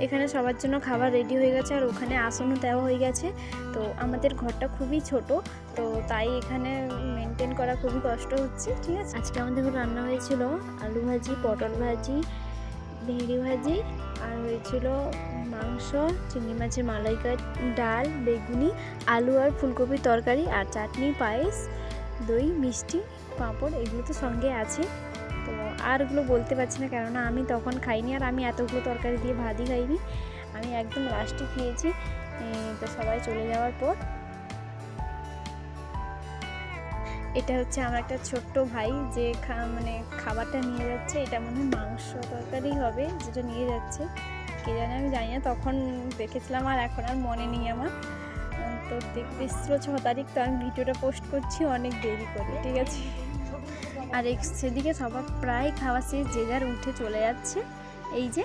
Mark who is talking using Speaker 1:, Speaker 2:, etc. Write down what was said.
Speaker 1: এখানে সবার জন্য খাবার রেডি হয়ে গেছে আর ওখানে আসনও দেওয়া হয়ে গেছে। তো আমাদের ঘরটা খুবই ছোট, তো তাই এখানে মেনটেন করা খুবই কষ্ট হচ্ছে। ঠিক আছে, আজকে আমাদের রান্না হয়েছিল আলু ভাজি, পটল ভাজি, ভেড়ি ভাজি, আর হয়েছিল মাংস, চিংড়ি মাছের মালাইকারি, ডাল, বেগুনি, আলু আর ফুলকপির তরকারি, আর চাটনি, পায়েস, দই, মিষ্টি, পাঁপড়, এগুলো তো সঙ্গে আছে। তো আর ওগুলো বলতে পারছি না, কেননা আমি তখন খাইনি, আর আমি এতগুলো তরকারি দিয়ে ভাতই খাইনি, আমি একদম লাস্টে খেয়েছি। তো সবাই চলে যাওয়ার পর এটা হচ্ছে আমার একটা ছোট্ট ভাই যে মানে খাবারটা নিয়ে যাচ্ছে। এটা মনে হয় মাংস তরকারি হবে যেটা নিয়ে যাচ্ছে, কে জানে, আমি জানি না, তখন দেখেছিলাম আর এখন আর মনে নেই আমার। তো দেখতে এসেছিলো 6 তারিখ, তো আমি ভিডিওটা পোস্ট করছি অনেক দেরি করে। ঠিক আছে, আর সেদিকে সবার প্রায় খাওয়া শেষ, যে যার উঠে চলে যাচ্ছে। এই যে